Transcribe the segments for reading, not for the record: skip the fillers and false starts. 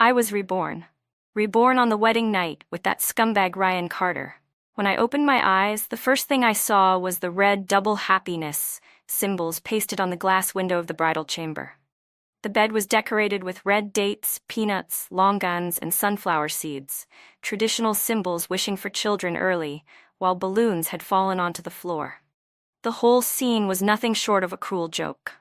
I was reborn. Reborn on the wedding night with that scumbag Ryan Carter. When I opened my eyes, the first thing I saw was the red double happiness symbols pasted on the glass window of the bridal chamber. The bed was decorated with red dates, peanuts, long guns, and sunflower seeds, traditional symbols wishing for children early, while balloons had fallen onto the floor. The whole scene was nothing short of a cruel joke.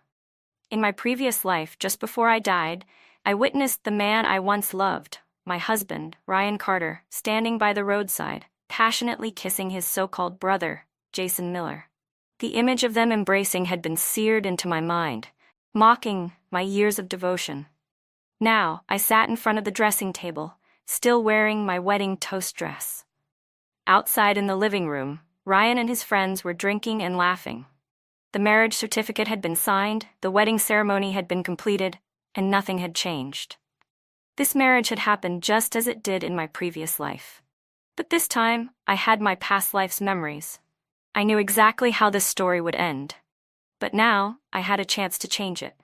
In my previous life, just before I died, I witnessed the man I once loved, my husband, Ryan Carter, standing by the roadside, passionately kissing his so-called brother, Jason Miller. The image of them embracing had been seared into my mind, mocking my years of devotion. Now, I sat in front of the dressing table, still wearing my wedding toast dress. Outside in the living room, Ryan and his friends were drinking and laughing. The marriage certificate had been signed, the wedding ceremony had been completed, and nothing had changed. This marriage had happened just as it did in my previous life. But this time, I had my past life's memories. I knew exactly how this story would end. But now, I had a chance to change it.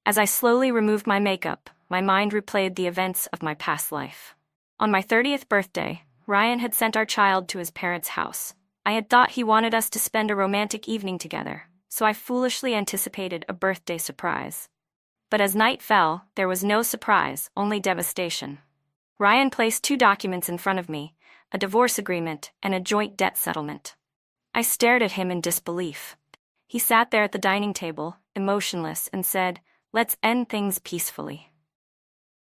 As I slowly removed my makeup, my mind replayed the events of my past life. On my 30th birthday, Ryan had sent our child to his parents' house. I had thought he wanted us to spend a romantic evening together, so I foolishly anticipated a birthday surprise. But as night fell, there was no surprise, only devastation. Ryan placed 2 documents in front of me, a divorce agreement and a joint debt settlement. I stared at him in disbelief. He sat there at the dining table, emotionless, and said, "Let's end things peacefully."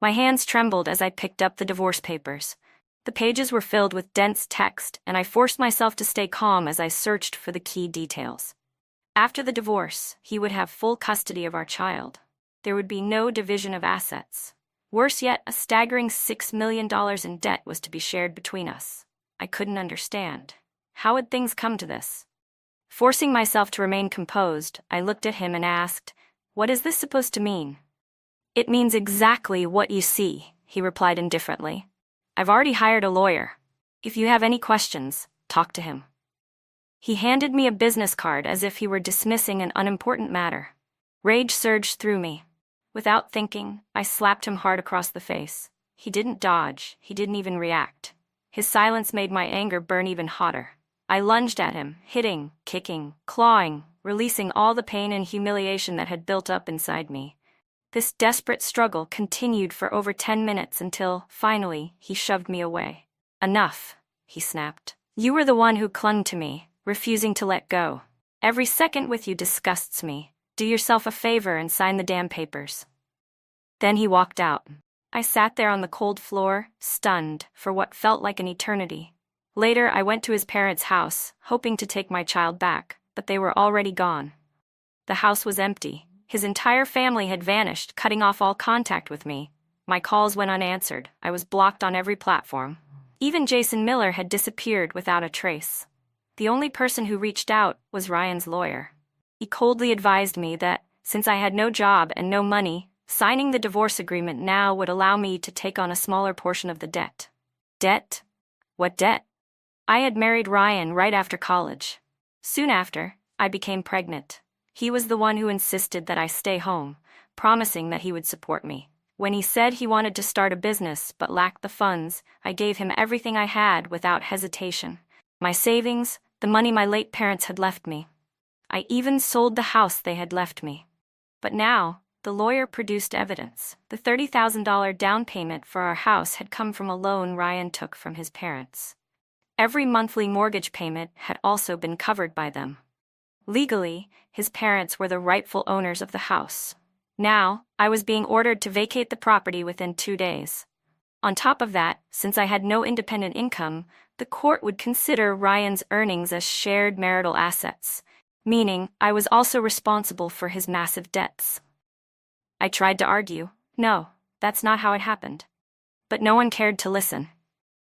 My hands trembled as I picked up the divorce papers. The pages were filled with dense text, and I forced myself to stay calm as I searched for the key details. After the divorce, he would have full custody of our child. There would be no division of assets. Worse yet, a staggering $6 million in debt was to be shared between us. I couldn't understand. How had things come to this? Forcing myself to remain composed, I looked at him and asked, "What is this supposed to mean?" "It means exactly what you see," he replied indifferently. "I've already hired a lawyer. If you have any questions, talk to him." He handed me a business card as if he were dismissing an unimportant matter. Rage surged through me. Without thinking, I slapped him hard across the face. He didn't dodge, he didn't even react. His silence made my anger burn even hotter. I lunged at him, hitting, kicking, clawing, releasing all the pain and humiliation that had built up inside me. This desperate struggle continued for over 10 minutes until, finally, he shoved me away. "Enough," he snapped. "You were the one who clung to me, refusing to let go. Every second with you disgusts me. Do yourself a favor and sign the damn papers." Then he walked out. I sat there on the cold floor, stunned, for what felt like an eternity. Later, I went to his parents' house, hoping to take my child back, but they were already gone. The house was empty. His entire family had vanished, cutting off all contact with me. My calls went unanswered. I was blocked on every platform. Even Jason Miller had disappeared without a trace. The only person who reached out was Ryan's lawyer. He coldly advised me that, since I had no job and no money, signing the divorce agreement now would allow me to take on a smaller portion of the debt. Debt? What debt? I had married Ryan right after college. Soon after, I became pregnant. He was the one who insisted that I stay home, promising that he would support me. When he said he wanted to start a business but lacked the funds, I gave him everything I had without hesitation. My savings, the money my late parents had left me. I even sold the house they had left me. But now, the lawyer produced evidence. The $30,000 down payment for our house had come from a loan Ryan took from his parents. Every monthly mortgage payment had also been covered by them. Legally, his parents were the rightful owners of the house. Now, I was being ordered to vacate the property within 2 days. On top of that, since I had no independent income, the court would consider Ryan's earnings as shared marital assets, meaning I was also responsible for his massive debts. I tried to argue, no, that's not how it happened. But no one cared to listen.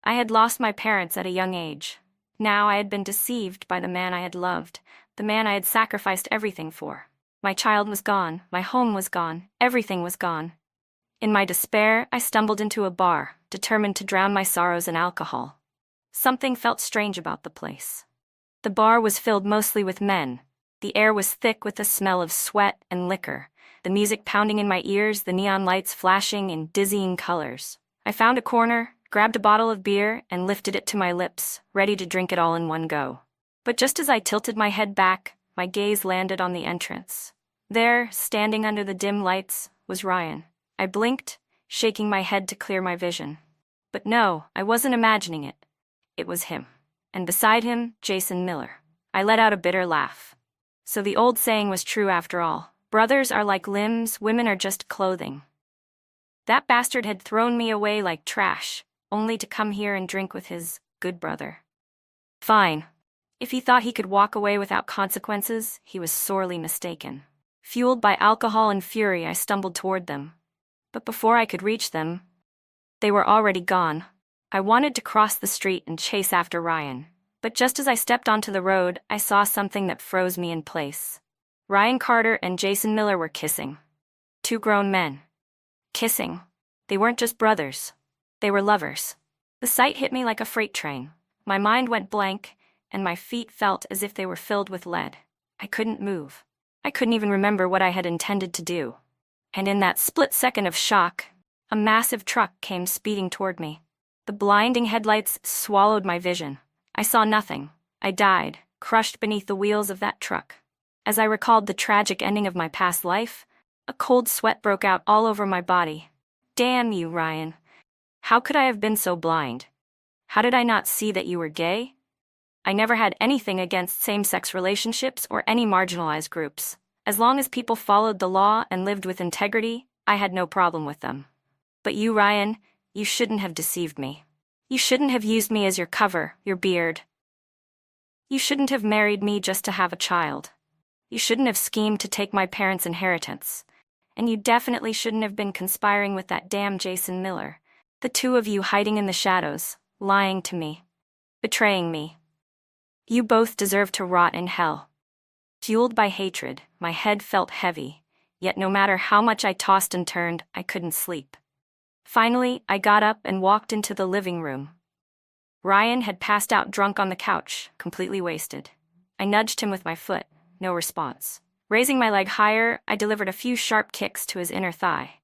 I had lost my parents at a young age. Now I had been deceived by the man I had loved, the man I had sacrificed everything for. My child was gone, my home was gone, everything was gone. In my despair, I stumbled into a bar, determined to drown my sorrows in alcohol. Something felt strange about the place. The bar was filled mostly with men. The air was thick with the smell of sweat and liquor. the music pounding in my ears, the neon lights flashing in dizzying colors. I found a corner, grabbed a bottle of beer, and lifted it to my lips, ready to drink it all in one go. But just as I tilted my head back, my gaze landed on the entrance. There, standing under the dim lights, was Ryan. I blinked, shaking my head to clear my vision. But no, I wasn't imagining it. It was him. And beside him, Jason Miller. I let out a bitter laugh. So the old saying was true after all. Brothers are like limbs, women are just clothing. That bastard had thrown me away like trash, only to come here and drink with his good brother. Fine. If he thought he could walk away without consequences, he was sorely mistaken. Fueled by alcohol and fury, I stumbled toward them. But before I could reach them, they were already gone. I wanted to cross the street and chase after Ryan. But just as I stepped onto the road, I saw something that froze me in place. Ryan Carter and Jason Miller were kissing. Two grown men. Kissing. They weren't just brothers. They were lovers. The sight hit me like a freight train. My mind went blank, and my feet felt as if they were filled with lead. I couldn't move. I couldn't even remember what I had intended to do. And in that split second of shock, a massive truck came speeding toward me. The blinding headlights swallowed my vision. I saw nothing. I died, crushed beneath the wheels of that truck. As I recalled the tragic ending of my past life, a cold sweat broke out all over my body. Damn you, Ryan. How could I have been so blind? How did I not see that you were gay? I never had anything against same-sex relationships or any marginalized groups. As long as people followed the law and lived with integrity, I had no problem with them. But you, Ryan, you shouldn't have deceived me. You shouldn't have used me as your cover, your beard. You shouldn't have married me just to have a child. You shouldn't have schemed to take my parents' inheritance. And you definitely shouldn't have been conspiring with that damn Jason Miller. The two of you hiding in the shadows, lying to me, betraying me. You both deserve to rot in hell. Fueled by hatred, my head felt heavy, yet no matter how much I tossed and turned, I couldn't sleep. Finally, I got up and walked into the living room. Ryan had passed out drunk on the couch, completely wasted. I nudged him with my foot, no response. Raising my leg higher, I delivered a few sharp kicks to his inner thigh.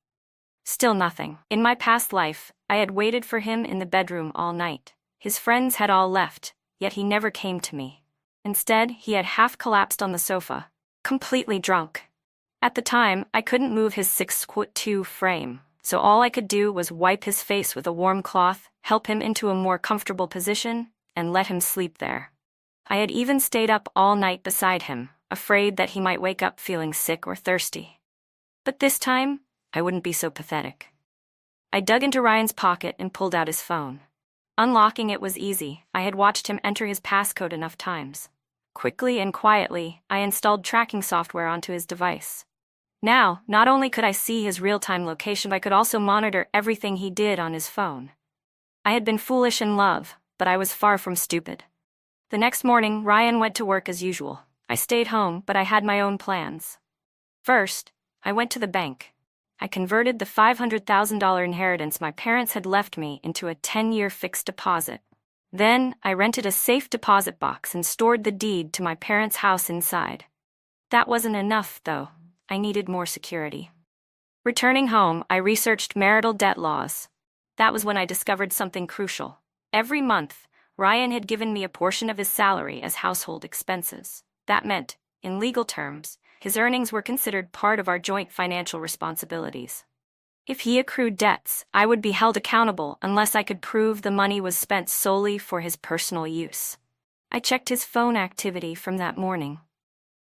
Still nothing. In my past life, I had waited for him in the bedroom all night. His friends had all left, yet he never came to me. Instead, he had half collapsed on the sofa, completely drunk. At the time, I couldn't move his 6'2" frame, so all I could do was wipe his face with a warm cloth, help him into a more comfortable position, and let him sleep there. I had even stayed up all night beside him, afraid that he might wake up feeling sick or thirsty. But this time, I wouldn't be so pathetic. I dug into Ryan's pocket and pulled out his phone. Unlocking it was easy. I had watched him enter his passcode enough times. Quickly and quietly, I installed tracking software onto his device. Now, not only could I see his real-time location, but I could also monitor everything he did on his phone. I had been foolish in love, but I was far from stupid. The next morning, Ryan went to work as usual. I stayed home, but I had my own plans. First, I went to the bank. I converted the $500,000 inheritance my parents had left me into a 10-year fixed deposit. Then, I rented a safe deposit box and stored the deed to my parents' house inside. That wasn't enough, though. I needed more security. Returning home, I researched marital debt laws. That was when I discovered something crucial. Every month, Ryan had given me a portion of his salary as household expenses. That meant, in legal terms, his earnings were considered part of our joint financial responsibilities. If he accrued debts, I would be held accountable unless I could prove the money was spent solely for his personal use. I checked his phone activity from that morning.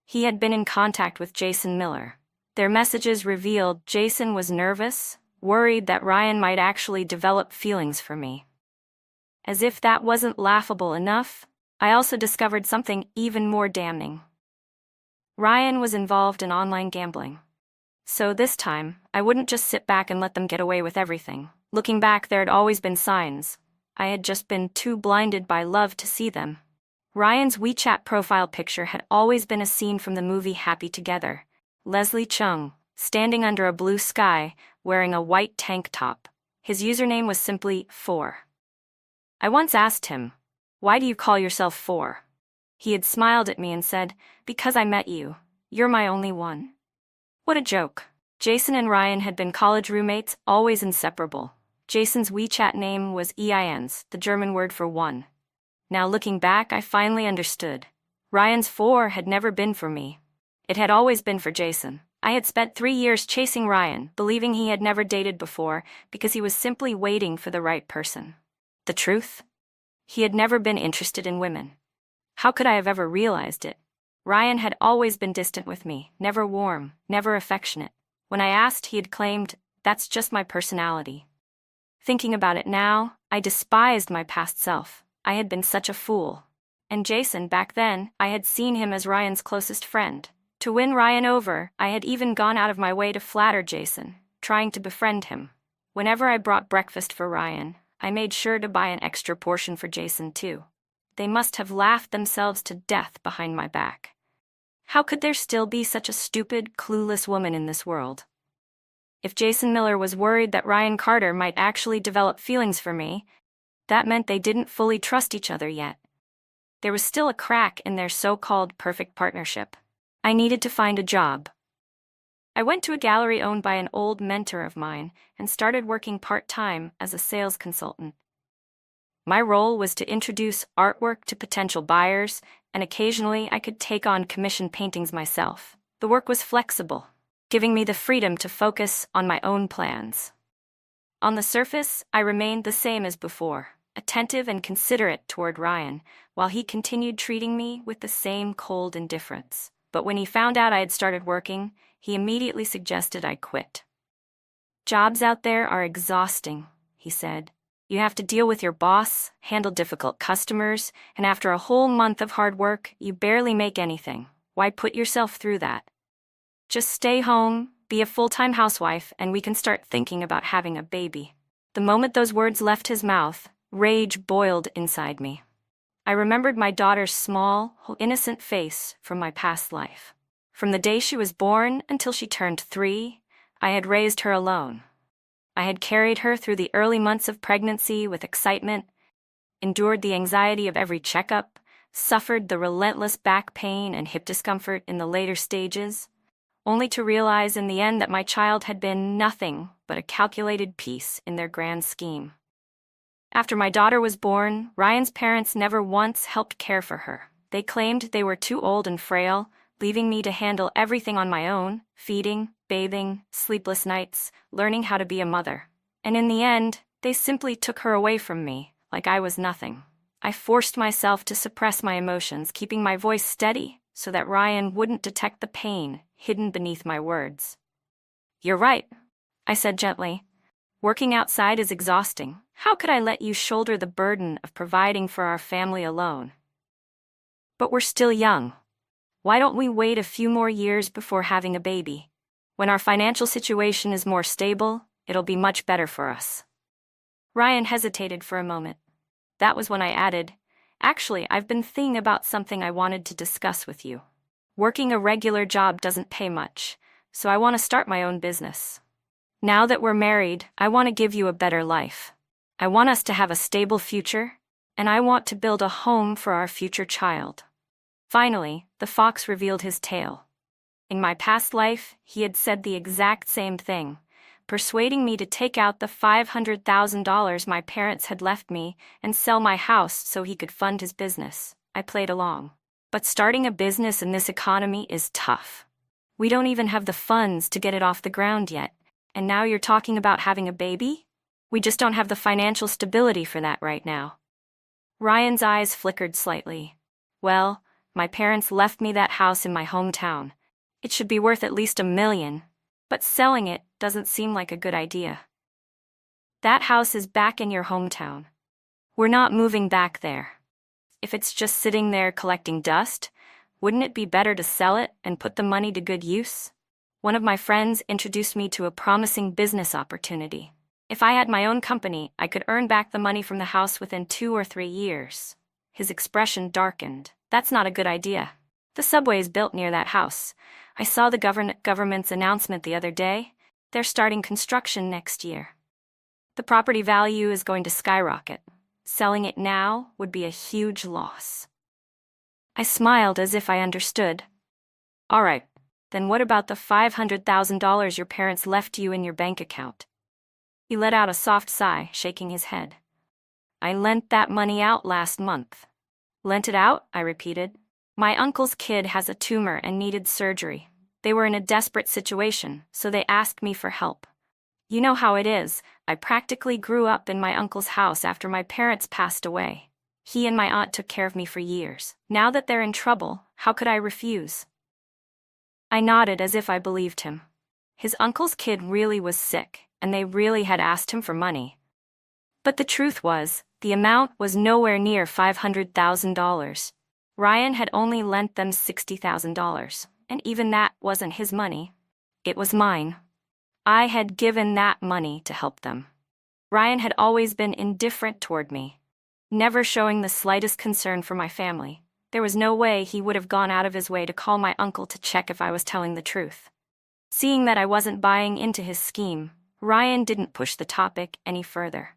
He had been in contact with Jason Miller. Their messages revealed Jason was nervous, worried that Ryan might actually develop feelings for me. As if that wasn't laughable enough, I also discovered something even more damning. Ryan was involved in online gambling. So this time, I wouldn't just sit back and let them get away with everything. Looking back, there had always been signs. I had just been too blinded by love to see them. Ryan's WeChat profile picture had always been a scene from the movie Happy Together. Leslie Chung, standing under a blue sky, wearing a white tank top. His username was simply 4. I once asked him, "Why do you call yourself 4? He had smiled at me and said, "Because I met you. You're my only one." What a joke. Jason and Ryan had been college roommates, always inseparable. Jason's WeChat name was Eins, the German word for one. Now looking back, I finally understood. Ryan's 4 had never been for me. It had always been for Jason. I had spent 3 years chasing Ryan, believing he had never dated before, because he was simply waiting for the right person. The truth? He had never been interested in women. How could I have ever realized it? Ryan had always been distant with me, never warm, never affectionate. When I asked, he had claimed, "That's just my personality." Thinking about it now, I despised my past self. I had been such a fool. And Jason, back then, I had seen him as Ryan's closest friend. To win Ryan over, I had even gone out of my way to flatter Jason, trying to befriend him. Whenever I brought breakfast for Ryan, I made sure to buy an extra portion for Jason too. They must have laughed themselves to death behind my back. How could there still be such a stupid, clueless woman in this world? If Jason Miller was worried that Ryan Carter might actually develop feelings for me, that meant they didn't fully trust each other yet. There was still a crack in their so-called perfect partnership. I needed to find a job. I went to a gallery owned by an old mentor of mine and started working part-time as a sales consultant. My role was to introduce artwork to potential buyers, and occasionally I could take on commissioned paintings myself. The work was flexible, giving me the freedom to focus on my own plans. On the surface, I remained the same as before, attentive and considerate toward Ryan, while he continued treating me with the same cold indifference. But when he found out I had started working, he immediately suggested I quit. "Jobs out there are exhausting," he said. "You have to deal with your boss, handle difficult customers, and after a whole month of hard work, you barely make anything. Why put yourself through that? Just stay home, be a full-time housewife, and we can start thinking about having a baby." The moment those words left his mouth, rage boiled inside me. I remembered my daughter's small, innocent face from my past life. From the day she was born until she turned 3, I had raised her alone. I had carried her through the early months of pregnancy with excitement, endured the anxiety of every checkup, suffered the relentless back pain and hip discomfort in the later stages, only to realize in the end that my child had been nothing but a calculated piece in their grand scheme. After my daughter was born, Ryan's parents never once helped care for her. They claimed they were too old and frail, leaving me to handle everything on my own, feeding, bathing, sleepless nights, learning how to be a mother. And in the end, they simply took her away from me, like I was nothing. I forced myself to suppress my emotions, keeping my voice steady so that Ryan wouldn't detect the pain hidden beneath my words. "You're right," I said gently. "Working outside is exhausting. How could I let you shoulder the burden of providing for our family alone? But we're still young. Why don't we wait a few more years before having a baby? When our financial situation is more stable, it'll be much better for us." Ryan hesitated for a moment. That was when I added, "Actually, I've been thinking about something I wanted to discuss with you. Working a regular job doesn't pay much, so I want to start my own business. Now that we're married, I want to give you a better life. I want us to have a stable future, and I want to build a home for our future child." Finally, the fox revealed his tail. In my past life, he had said the exact same thing, persuading me to take out the $500,000 my parents had left me and sell my house so he could fund his business. I played along. But starting a business in this economy is tough. We don't even have the funds to get it off the ground yet, and now you're talking about having a baby? We just don't have the financial stability for that right now. Ryan's eyes flickered slightly. "Well, my parents left me that house in my hometown. It should be worth at least $1 million, but selling it doesn't seem like a good idea." "That house is back in your hometown. We're not moving back there. If it's just sitting there collecting dust, wouldn't it be better to sell it and put the money to good use?" One of my friends introduced me to a promising business opportunity. If I had my own company, I could earn back the money from the house within 2 or 3 years. His expression darkened. "That's not a good idea. The subway is built near that house. I saw the government's announcement the other day. They're starting construction next year. The property value is going to skyrocket. Selling it now would be a huge loss." I smiled as if I understood. "All right, Then what about the $500,000 your parents left you in your bank account? He let out a soft sigh, shaking his head. I lent that money out last month. Lent it out? I repeated. My uncle's kid has a tumor and needed surgery. They were in a desperate situation, so they asked me for help. You know how it is, I practically grew up in my uncle's house after my parents passed away. He and my aunt took care of me for years. Now that they're in trouble, how could I refuse? I nodded as if I believed him. His uncle's kid really was sick, and they really had asked him for money. But the truth was, the amount was nowhere near $500,000. Ryan had only lent them $60,000, and even that wasn't his money. It was mine. I had given that money to help them. Ryan had always been indifferent toward me, never showing the slightest concern for my family. There was no way he would have gone out of his way to call my uncle to check if I was telling the truth. Seeing that I wasn't buying into his scheme, Ryan didn't push the topic any further.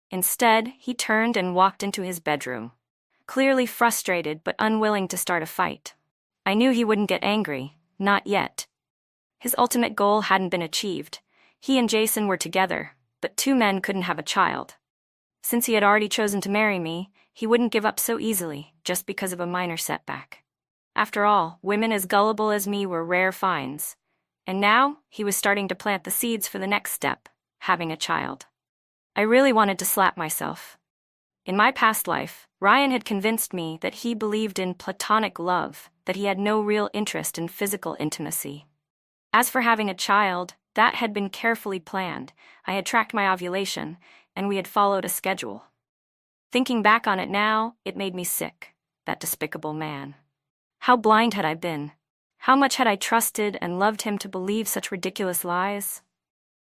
Instead, he turned and walked into his bedroom, clearly frustrated but unwilling to start a fight. I knew he wouldn't get angry, not yet. His ultimate goal hadn't been achieved. He and Jason were together, but two men couldn't have a child. Since he had already chosen to marry me, he wouldn't give up so easily, just because of a minor setback. After all, women as gullible as me were rare finds. And now, he was starting to plant the seeds for the next step, having a child. I really wanted to slap myself. In my past life, Ryan had convinced me that he believed in platonic love, that he had no real interest in physical intimacy. As for having a child, that had been carefully planned. I had tracked my ovulation, and we had followed a schedule. Thinking back on it now, it made me sick, that despicable man. How blind had I been? How much had I trusted and loved him to believe such ridiculous lies?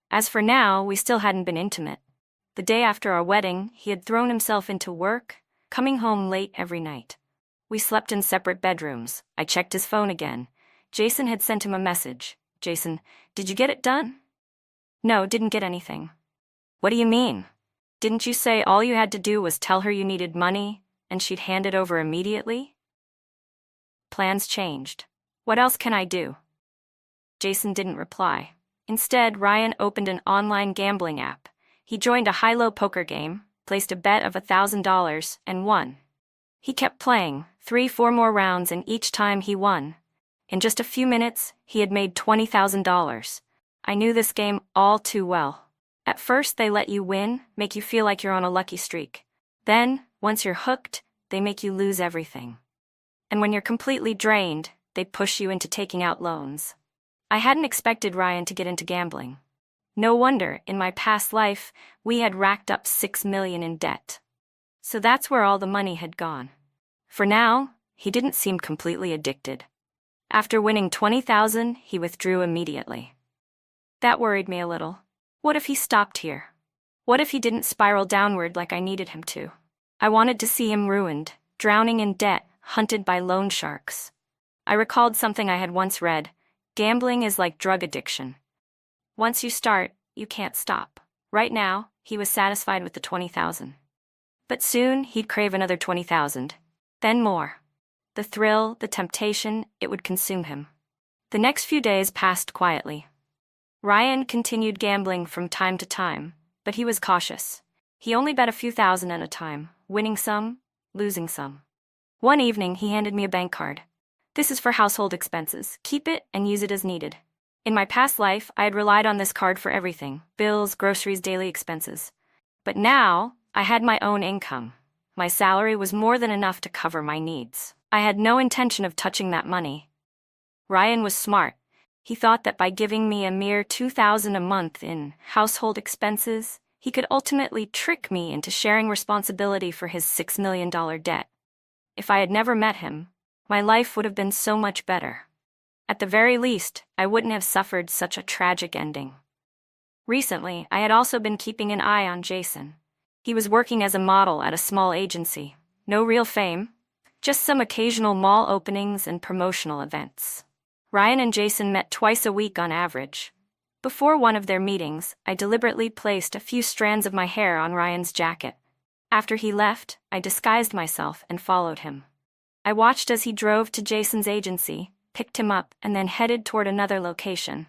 As for now, we still hadn't been intimate. The day after our wedding, he had thrown himself into work, coming home late every night. We slept in separate bedrooms. I checked his phone again. Jason had sent him a message. Jason, did you get it done? No, didn't get anything. What do you mean? Didn't you say all you had to do was tell her you needed money, and she'd hand it over immediately? Plans changed. What else can I do? Jason didn't reply. Instead, Ryan opened an online gambling app. He joined a high-low poker game, placed a bet of $1,000, and won. He kept playing, 3-4 more rounds, and each time he won. In just a few minutes, he had made $20,000. I knew this game all too well. At first, they let you win, make you feel like you're on a lucky streak. Then, once you're hooked, they make you lose everything. And when you're completely drained, they push you into taking out loans. I hadn't expected Ryan to get into gambling. No wonder, in my past life, we had racked up $6 million in debt. So that's where all the money had gone. For now, he didn't seem completely addicted. After winning $20,000, he withdrew immediately. That worried me a little. What if he stopped here? What if he didn't spiral downward like I needed him to? I wanted to see him ruined, drowning in debt, hunted by loan sharks. I recalled something I had once read. Gambling is like drug addiction. Once you start, you can't stop. Right now, he was satisfied with the $20,000. But soon, he'd crave another $20,000. Then more. The thrill, the temptation, it would consume him. The next few days passed quietly. Ryan continued gambling from time to time, but he was cautious. He only bet a few thousand at a time, winning some, losing some. One evening, he handed me a bank card. This is for household expenses. Keep it and use it as needed. In my past life, I had relied on this card for everything: bills, groceries, daily expenses. But now, I had my own income. My salary was more than enough to cover my needs. I had no intention of touching that money. Ryan was smart. He thought that by giving me a mere $2,000 a month in household expenses, he could ultimately trick me into sharing responsibility for his $6 million debt. If I had never met him, my life would have been so much better. At the very least, I wouldn't have suffered such a tragic ending. Recently, I had also been keeping an eye on Jason. He was working as a model at a small agency. No real fame, just some occasional mall openings and promotional events. Ryan and Jason met twice a week on average. Before one of their meetings, I deliberately placed a few strands of my hair on Ryan's jacket. After he left, I disguised myself and followed him. I watched as he drove to Jason's agency, picked him up, and then headed toward another location.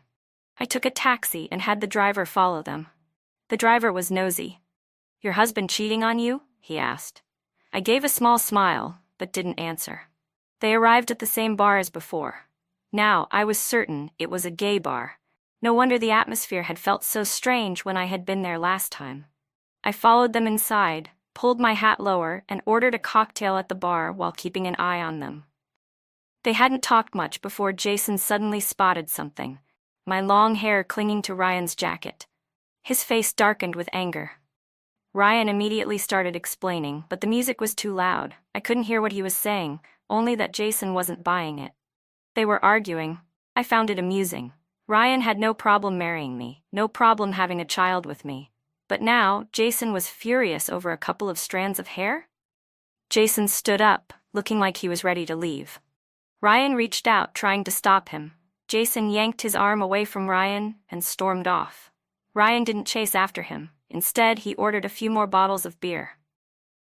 I took a taxi and had the driver follow them. The driver was nosy. "Your husband cheating on you?" he asked. I gave a small smile, but didn't answer. They arrived at the same bar as before. Now, I was certain it was a gay bar. No wonder the atmosphere had felt so strange when I had been there last time. I followed them inside, pulled my hat lower, and ordered a cocktail at the bar while keeping an eye on them. They hadn't talked much before Jason suddenly spotted something: my long hair clinging to Ryan's jacket. His face darkened with anger. Ryan immediately started explaining, but the music was too loud. I couldn't hear what he was saying, only that Jason wasn't buying it. They were arguing. I found it amusing. Ryan had no problem marrying me, no problem having a child with me. But now, Jason was furious over a couple of strands of hair? Jason stood up, looking like he was ready to leave. Ryan reached out, trying to stop him. Jason yanked his arm away from Ryan and stormed off. Ryan didn't chase after him. Instead, he ordered a few more bottles of beer.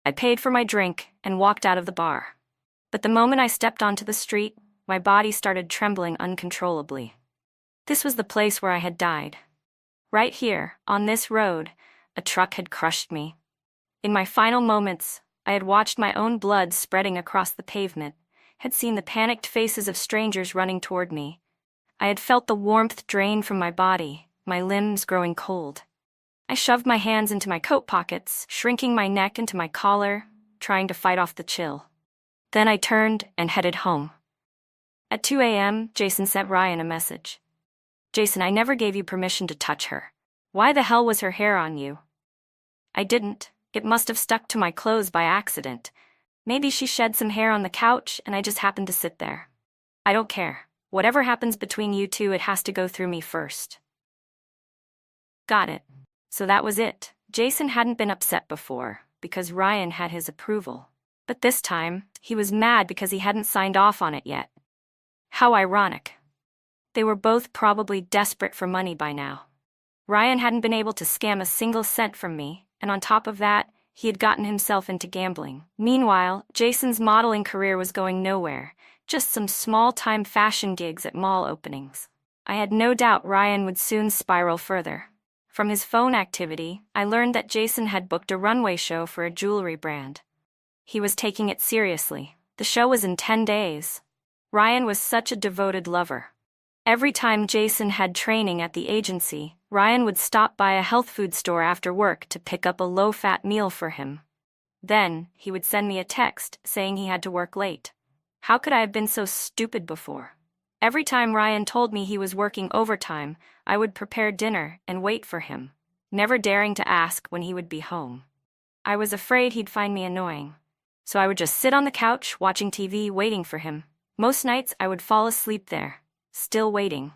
I paid for my drink and walked out of the bar. But the moment I stepped onto the street, my body started trembling uncontrollably. This was the place where I had died. Right here, on this road, a truck had crushed me. In my final moments, I had watched my own blood spreading across the pavement, had seen the panicked faces of strangers running toward me. I had felt the warmth drain from my body, my limbs growing cold. I shoved my hands into my coat pockets, shrinking my neck into my collar, trying to fight off the chill. Then I turned and headed home. At 2 a.m., Jason sent Ryan a message. "Jason, I never gave you permission to touch her. Why the hell was her hair on you?" "I didn't. It must have stuck to my clothes by accident. Maybe she shed some hair on the couch and I just happened to sit there. I don't care. Whatever happens between you two, it has to go through me first." Got it. So that was it. Jason hadn't been upset before, because Ryan had his approval. But this time, he was mad because he hadn't signed off on it yet. How ironic. They were both probably desperate for money by now. Ryan hadn't been able to scam a single cent from me, and on top of that, he had gotten himself into gambling. Meanwhile, Jason's modeling career was going nowhere, just some small-time fashion gigs at mall openings. I had no doubt Ryan would soon spiral further. From his phone activity, I learned that Jason had booked a runway show for a jewelry brand. He was taking it seriously. The show was in 10 days. Ryan was such a devoted lover. Every time Jason had training at the agency, Ryan would stop by a health food store after work to pick up a low-fat meal for him. Then, he would send me a text saying he had to work late. How could I have been so stupid before? Every time Ryan told me he was working overtime, I would prepare dinner and wait for him, never daring to ask when he would be home. I was afraid he'd find me annoying, so I would just sit on the couch watching TV waiting for him. Most nights I would fall asleep there, still waiting.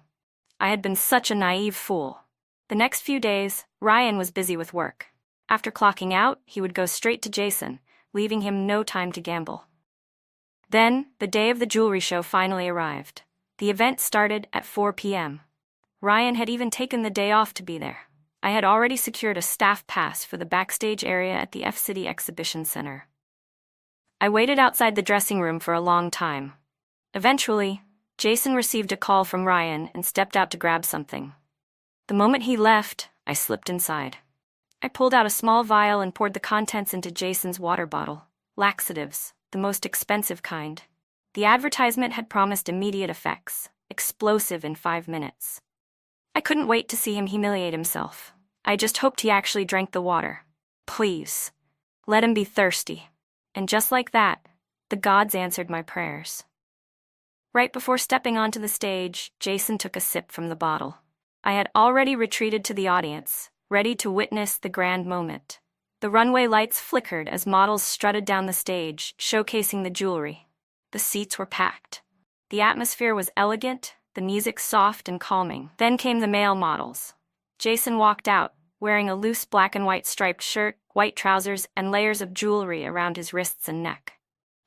I had been such a naive fool. The next few days, Ryan was busy with work. After clocking out, he would go straight to Jason, leaving him no time to gamble. Then, the day of the jewelry show finally arrived. The event started at 4 p.m. Ryan had even taken the day off to be there. I had already secured a staff pass for the backstage area at the F-City Exhibition Center. I waited outside the dressing room for a long time. Eventually, Jason received a call from Ryan and stepped out to grab something. The moment he left, I slipped inside. I pulled out a small vial and poured the contents into Jason's water bottle. Laxatives, the most expensive kind. The advertisement had promised immediate effects, explosive in 5 minutes. I couldn't wait to see him humiliate himself. I just hoped he actually drank the water. Please, let him be thirsty. And just like that, the gods answered my prayers. Right before stepping onto the stage, Jason took a sip from the bottle. I had already retreated to the audience, ready to witness the grand moment. The runway lights flickered as models strutted down the stage, showcasing the jewelry. The seats were packed. The atmosphere was elegant, the music soft and calming. Then came the male models. Jason walked out, wearing a loose black and white striped shirt, white trousers, and layers of jewelry around his wrists and neck.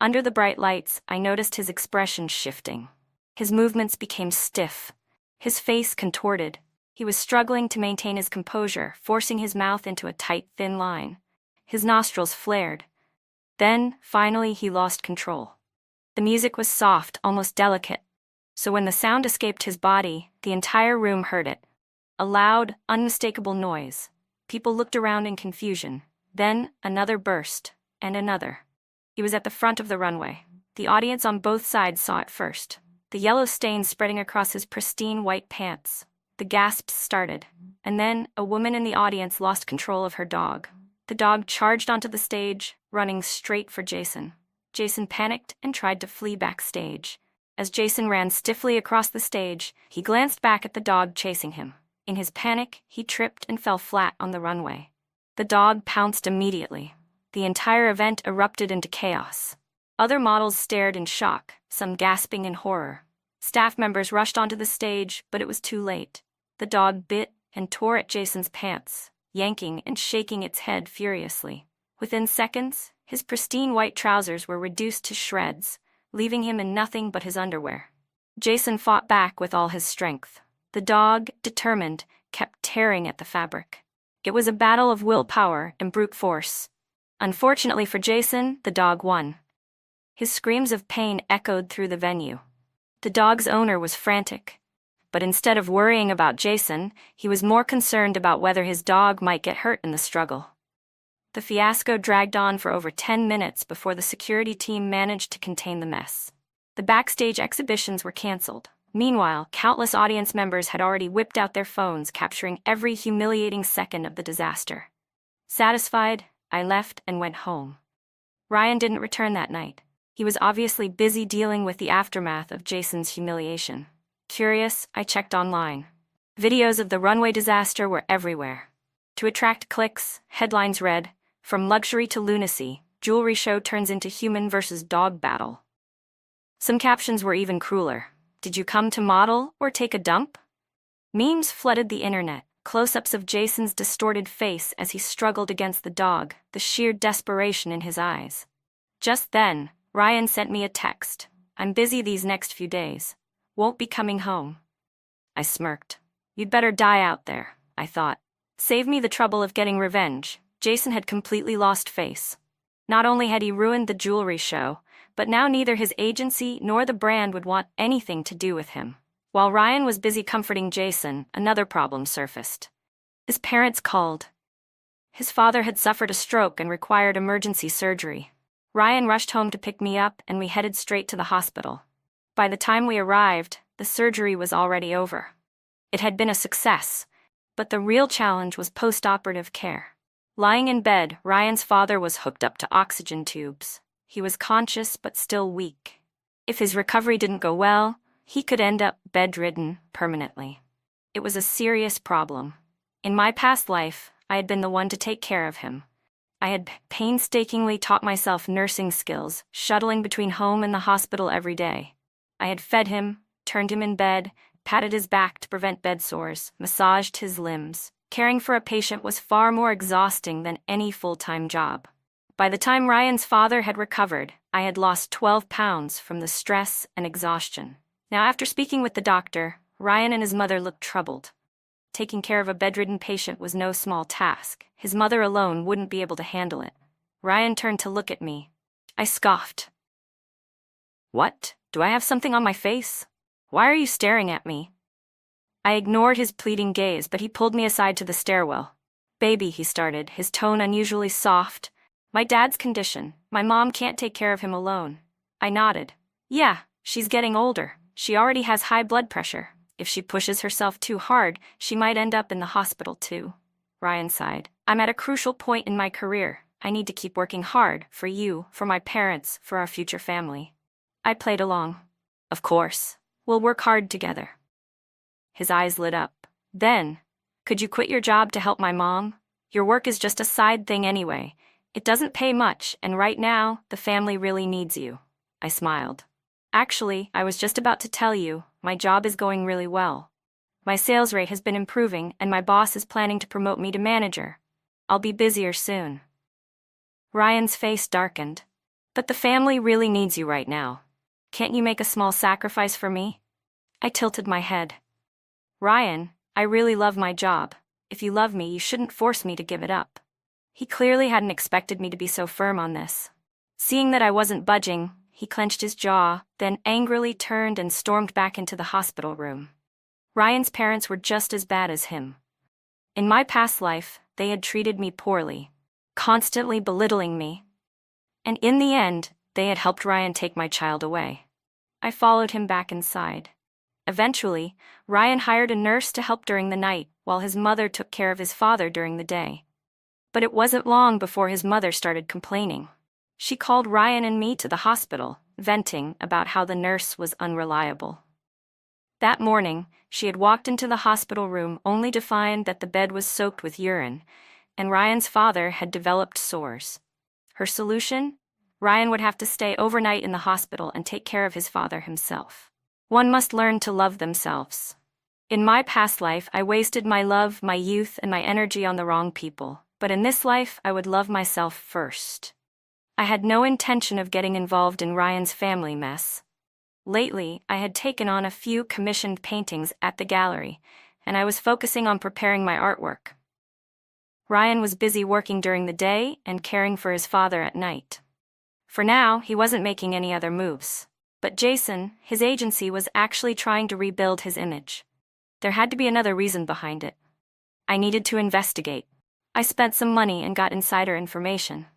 Under the bright lights, I noticed his expression shifting. His movements became stiff, his face contorted. He was struggling to maintain his composure, forcing his mouth into a tight, thin line. His nostrils flared. Then, finally, he lost control. The music was soft, almost delicate. So when the sound escaped his body, the entire room heard it. A loud, unmistakable noise. People looked around in confusion. Then, another burst, and another. He was at the front of the runway. The audience on both sides saw it first. The yellow stains spreading across his pristine white pants. The gasps started. And then, a woman in the audience lost control of her dog. The dog charged onto the stage, running straight for Jason. Jason panicked and tried to flee backstage. As Jason ran stiffly across the stage, he glanced back at the dog chasing him. In his panic, he tripped and fell flat on the runway. The dog pounced immediately. The entire event erupted into chaos. Other models stared in shock, some gasping in horror. Staff members rushed onto the stage, but it was too late. The dog bit and tore at Jason's pants, yanking and shaking its head furiously. Within seconds, his pristine white trousers were reduced to shreds, leaving him in nothing but his underwear. Jason fought back with all his strength. The dog, determined, kept tearing at the fabric. It was a battle of willpower and brute force. Unfortunately for Jason, the dog won. His screams of pain echoed through the venue. The dog's owner was frantic. But instead of worrying about Jason, he was more concerned about whether his dog might get hurt in the struggle. The fiasco dragged on for over 10 minutes before the security team managed to contain the mess. The backstage exhibitions were canceled. Meanwhile, countless audience members had already whipped out their phones, capturing every humiliating second of the disaster. Satisfied, I left and went home. Ryan didn't return that night. He was obviously busy dealing with the aftermath of Jason's humiliation. Curious, I checked online. Videos of the runway disaster were everywhere. To attract clicks, headlines read, "From luxury to lunacy, jewelry show turns into human versus dog battle." Some captions were even crueler. "Did you come to model or take a dump?" Memes flooded the internet, close-ups of Jason's distorted face as he struggled against the dog, the sheer desperation in his eyes. Just then, Ryan sent me a text. "I'm busy these next few days. Won't be coming home." I smirked. "You'd better die out there," I thought. Save me the trouble of getting revenge. Jason had completely lost face. Not only had he ruined the jewelry show, but now neither his agency nor the brand would want anything to do with him. While Ryan was busy comforting Jason, another problem surfaced. His parents called. His father had suffered a stroke and required emergency surgery. Ryan rushed home to pick me up, and we headed straight to the hospital. By the time we arrived, the surgery was already over. It had been a success, but the real challenge was post-operative care. Lying in bed, Ryan's father was hooked up to oxygen tubes. He was conscious but still weak. If his recovery didn't go well, he could end up bedridden permanently. It was a serious problem. In my past life, I had been the one to take care of him. I had painstakingly taught myself nursing skills, shuttling between home and the hospital every day. I had fed him, turned him in bed, patted his back to prevent bed sores, massaged his limbs. Caring for a patient was far more exhausting than any full-time job. By the time Ryan's father had recovered, I had lost 12 pounds from the stress and exhaustion. Now, after speaking with the doctor, Ryan and his mother looked troubled. Taking care of a bedridden patient was no small task. His mother alone wouldn't be able to handle it. Ryan turned to look at me. I scoffed. "What? Do I have something on my face? Why are you staring at me?" I ignored his pleading gaze, but he pulled me aside to the stairwell. "Baby," he started, his tone unusually soft. "My dad's condition. My mom can't take care of him alone." I nodded. "Yeah, she's getting older. She already has high blood pressure. If she pushes herself too hard, she might end up in the hospital too." Ryan sighed. "I'm at a crucial point in my career. I need to keep working hard, for you, for my parents, for our future family." I played along. "Of course. We'll work hard together." His eyes lit up. Then, "Could you quit your job to help my mom? Your work is just a side thing anyway. It doesn't pay much, and right now, the family really needs you." I smiled. "Actually, I was just about to tell you, my job is going really well. My sales rate has been improving, and my boss is planning to promote me to manager. I'll be busier soon." Ryan's face darkened. "But the family really needs you right now. Can't you make a small sacrifice for me?" I tilted my head. "Ryan, I really love my job. If you love me, you shouldn't force me to give it up." He clearly hadn't expected me to be so firm on this. Seeing that I wasn't budging, he clenched his jaw, then angrily turned and stormed back into the hospital room. Ryan's parents were just as bad as him. In my past life, they had treated me poorly, constantly belittling me. And in the end, they had helped Ryan take my child away. I followed him back inside. Eventually, Ryan hired a nurse to help during the night, while his mother took care of his father during the day. But it wasn't long before his mother started complaining. She called Ryan and me to the hospital, venting about how the nurse was unreliable. That morning, she had walked into the hospital room only to find that the bed was soaked with urine, and Ryan's father had developed sores. Her solution? Ryan would have to stay overnight in the hospital and take care of his father himself. One must learn to love themselves. In my past life, I wasted my love, my youth, and my energy on the wrong people, but in this life, I would love myself first. I had no intention of getting involved in Ryan's family mess. Lately, I had taken on a few commissioned paintings at the gallery, and I was focusing on preparing my artwork. Ryan was busy working during the day and caring for his father at night. For now, he wasn't making any other moves. But Jason, his agency, was actually trying to rebuild his image. There had to be another reason behind it. I needed to investigate. I spent some money and got insider information.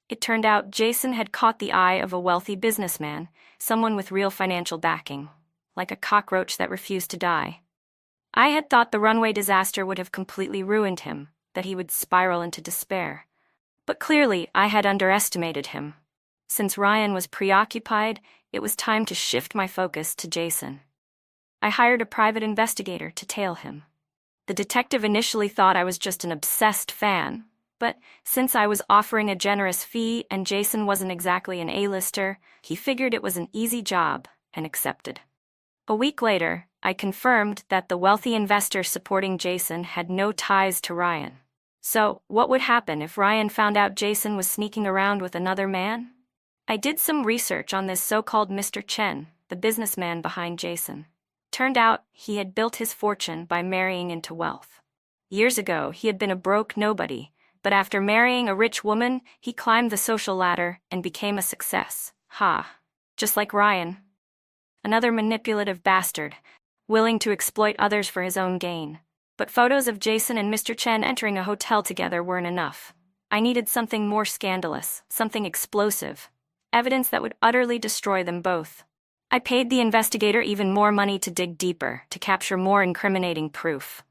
It turned out Jason had caught the eye of a wealthy businessman, someone with real financial backing, like a cockroach that refused to die. I had thought the runway disaster would have completely ruined him, that he would spiral into despair. But clearly, I had underestimated him. Since Ryan was preoccupied, it was time to shift my focus to Jason. I hired a private investigator to tail him. The detective initially thought I was just an obsessed fan, but since I was offering a generous fee and Jason wasn't exactly an A-lister, he figured it was an easy job and accepted. A week later, I confirmed that the wealthy investor supporting Jason had no ties to Ryan. So, what would happen if Ryan found out Jason was sneaking around with another man? I did some research on this so-called Mr. Chen, the businessman behind Jason. Turned out he had built his fortune by marrying into wealth. Years ago, he had been a broke nobody, but after marrying a rich woman, he climbed the social ladder and became a success. Just like Ryan. Another manipulative bastard, willing to exploit others for his own gain. But photos of Jason and Mr. Chen entering a hotel together weren't enough. I needed something more scandalous, something explosive. Evidence that would utterly destroy them both. I paid the investigator even more money to dig deeper, to capture more incriminating proof.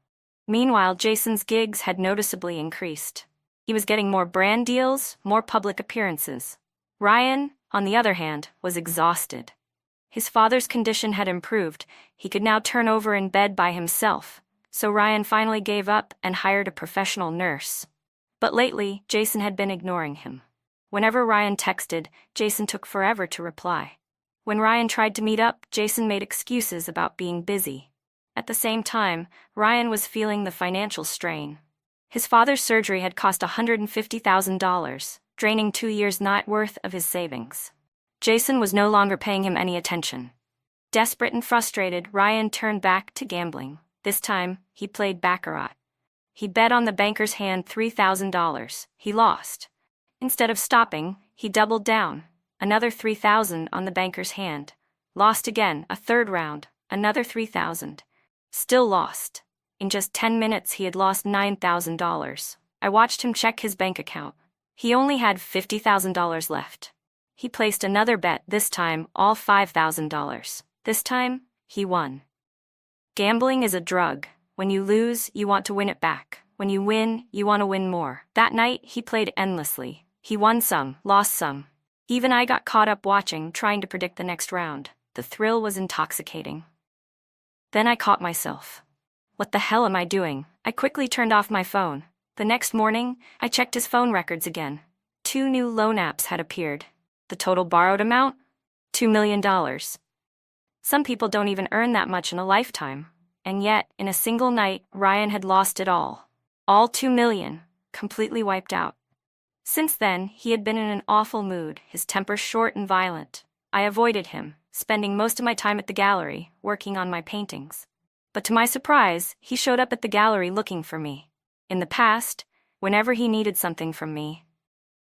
Meanwhile, Jason's gigs had noticeably increased. He was getting more brand deals, more public appearances. Ryan, on the other hand, was exhausted. His father's condition had improved. He could now turn over in bed by himself. So Ryan finally gave up and hired a professional nurse. But lately, Jason had been ignoring him. Whenever Ryan texted, Jason took forever to reply. When Ryan tried to meet up, Jason made excuses about being busy. At the same time, Ryan was feeling the financial strain. His father's surgery had cost $150,000, draining 2 years' net worth of his savings. Jason was no longer paying him any attention. Desperate and frustrated, Ryan turned back to gambling. This time, he played baccarat. He bet on the banker's hand $3,000. He lost. Instead of stopping, he doubled down. Another $3,000 on the banker's hand. Lost again, a third round, another $3,000. Still lost. In just 10 minutes he had lost $9,000. I watched him check his bank account. He only had $50,000 left. He placed another bet, this time all $5,000. This time, he won. Gambling is a drug. When you lose, you want to win it back. When you win, you want to win more. That night, he played endlessly. He won some, lost some. Even I got caught up watching, trying to predict the next round. The thrill was intoxicating. Then I caught myself. What the hell am I doing? I quickly turned off my phone. The next morning, I checked his phone records again. 2 new loan apps had appeared. The total borrowed amount? $2 million. Some people don't even earn that much in a lifetime. And yet, in a single night, Ryan had lost it all. All $2 million, completely wiped out. Since then, he had been in an awful mood, his temper short and violent. I avoided him, spending most of my time at the gallery, working on my paintings. But to my surprise, he showed up at the gallery looking for me. In the past, whenever he needed something from me,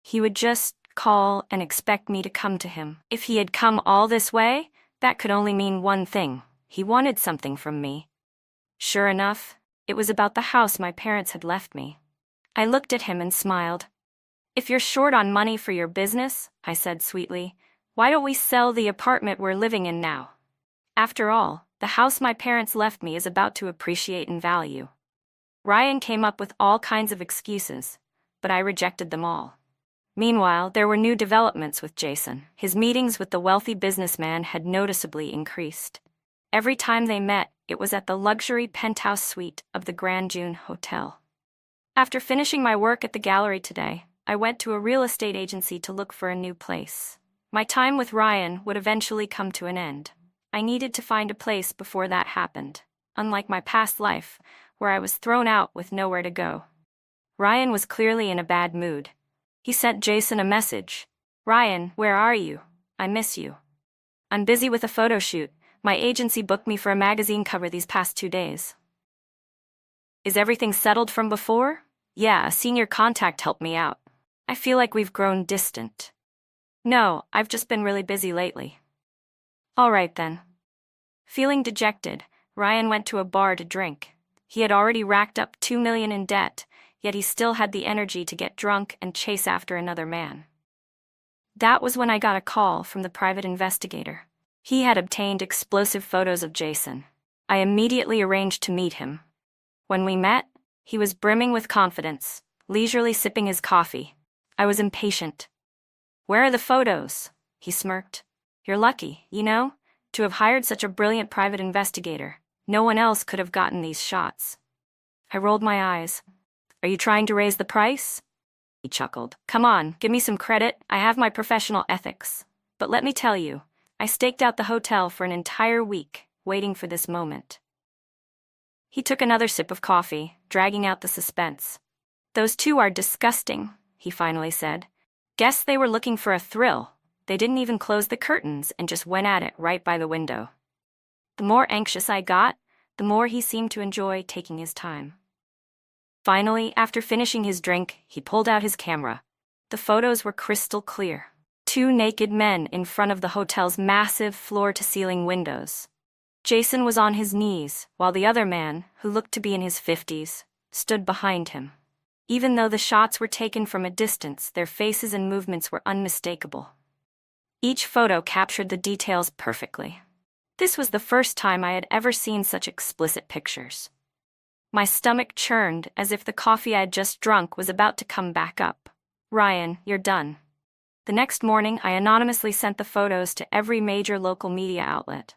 he would just call, and expect me to come to him. If he had come all this way, that could only mean one thing. He wanted something from me. Sure enough, it was about the house my parents had left me. I looked at him and smiled. "If you're short on money for your business," I said sweetly, "why don't we sell the apartment we're living in now? After all, the house my parents left me is about to appreciate in value." Ryan came up with all kinds of excuses, but I rejected them all. Meanwhile, there were new developments with Jason. His meetings with the wealthy businessman had noticeably increased. Every time they met, it was at the luxury penthouse suite of the Grand June Hotel. After finishing my work at the gallery today, I went to a real estate agency to look for a new place. My time with Ryan would eventually come to an end. I needed to find a place before that happened, unlike my past life, where I was thrown out with nowhere to go. Ryan was clearly in a bad mood. He sent Jason a message. "Ryan, where are you? I miss you. I'm busy with a photo shoot. My agency booked me for a magazine cover these past 2 days." "Is everything settled from before?" "Yeah, a senior contact helped me out. I feel like we've grown distant." "No, I've just been really busy lately." "All right then." Feeling dejected, Ryan went to a bar to drink. He had already racked up $2 million in debt, yet he still had the energy to get drunk and chase after another man. That was when I got a call from the private investigator. He had obtained explosive photos of Jason. I immediately arranged to meet him. When we met, he was brimming with confidence, leisurely sipping his coffee. I was impatient. "Where are the photos?" he smirked. "You're lucky, to have hired such a brilliant private investigator. No one else could have gotten these shots." I rolled my eyes. "Are you trying to raise the price?" He chuckled. "Come on, give me some credit. I have my professional ethics. But let me tell you, I staked out the hotel for an entire week, waiting for this moment." He took another sip of coffee, dragging out the suspense. "Those two are disgusting," he finally said. "Guess they were looking for a thrill. They didn't even close the curtains and just went at it right by the window." The more anxious I got, the more he seemed to enjoy taking his time. Finally, after finishing his drink, he pulled out his camera. The photos were crystal clear. 2 naked men in front of the hotel's massive floor-to-ceiling windows. Jason was on his knees, while the other man, who looked to be in his 50s, stood behind him. Even though the shots were taken from a distance, their faces and movements were unmistakable. Each photo captured the details perfectly. This was the first time I had ever seen such explicit pictures. My stomach churned as if the coffee I had just drunk was about to come back up. "Ryan, you're done." The next morning, I anonymously sent the photos to every major local media outlet.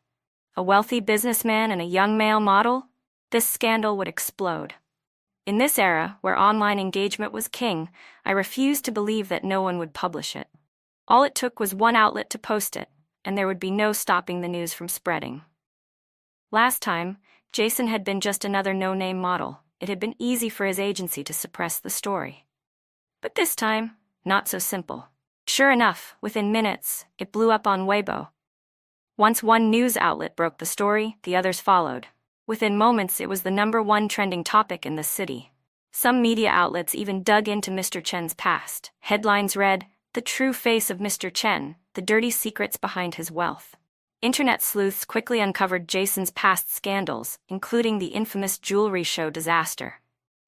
A wealthy businessman and a young male model? This scandal would explode. In this era, where online engagement was king, I refused to believe that no one would publish it. All it took was one outlet to post it, and there would be no stopping the news from spreading. Last time, Jason had been just another no-name model. It had been easy for his agency to suppress the story. But this time, not so simple. Sure enough, within minutes, it blew up on Weibo. Once one news outlet broke the story, the others followed. Within moments, it was the #1 trending topic in the city. Some media outlets even dug into Mr. Chen's past. Headlines read, "The true face of Mr. Chen, the dirty secrets behind his wealth." Internet sleuths quickly uncovered Jason's past scandals, including the infamous jewelry show disaster.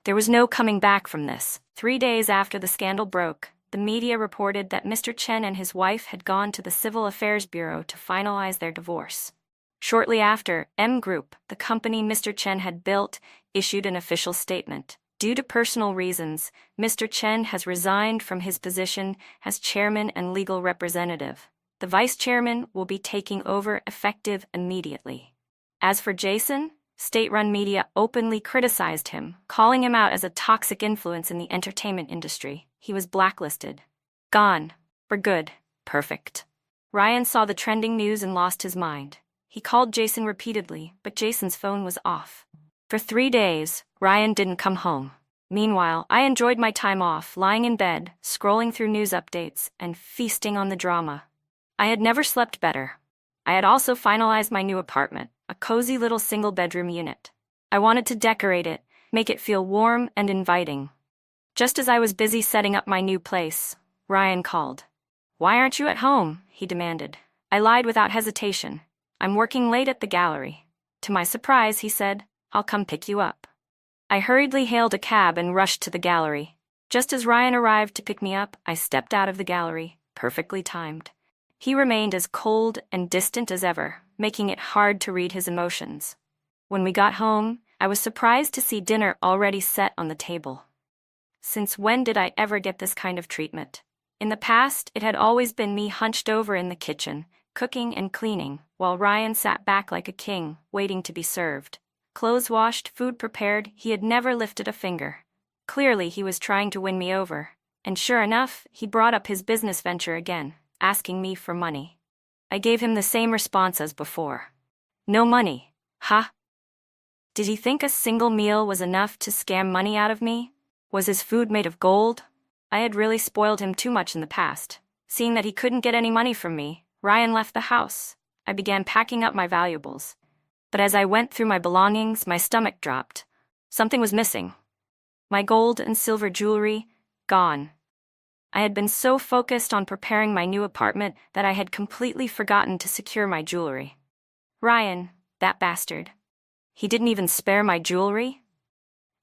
There was no coming back from this. 3 days after the scandal broke, the media reported that Mr. Chen and his wife had gone to the Civil Affairs Bureau to finalize their divorce. Shortly after, M Group, the company Mr. Chen had built, issued an official statement. Due to personal reasons, Mr. Chen has resigned from his position as chairman and legal representative. The vice chairman will be taking over effective immediately. As for Jason, state-run media openly criticized him, calling him out as a toxic influence in the entertainment industry. He was blacklisted. Gone. For good. Perfect. Ryan saw the trending news and lost his mind. He called Jason repeatedly, but Jason's phone was off. For 3 days, Ryan didn't come home. Meanwhile, I enjoyed my time off, lying in bed, scrolling through news updates, and feasting on the drama. I had never slept better. I had also finalized my new apartment, a cozy little single-bedroom unit. I wanted to decorate it, make it feel warm and inviting. Just as I was busy setting up my new place, Ryan called. "Why aren't you at home?" he demanded. I lied without hesitation. "I'm working late at the gallery." To my surprise, he said, "I'll come pick you up." I hurriedly hailed a cab and rushed to the gallery. Just as Ryan arrived to pick me up, I stepped out of the gallery, perfectly timed. He remained as cold and distant as ever, making it hard to read his emotions. When we got home, I was surprised to see dinner already set on the table. Since when did I ever get this kind of treatment? In the past, it had always been me hunched over in the kitchen, cooking and cleaning, while Ryan sat back like a king, waiting to be served. Clothes washed, food prepared, he had never lifted a finger. Clearly, he was trying to win me over. And sure enough, he brought up his business venture again, asking me for money. I gave him the same response as before. "No money, huh?" Did he think a single meal was enough to scam money out of me? Was his food made of gold? I had really spoiled him too much in the past. Seeing that he couldn't get any money from me, Ryan left the house. I began packing up my valuables. But as I went through my belongings, my stomach dropped. Something was missing. My gold and silver jewelry, gone. I had been so focused on preparing my new apartment that I had completely forgotten to secure my jewelry. Ryan, that bastard. He didn't even spare my jewelry?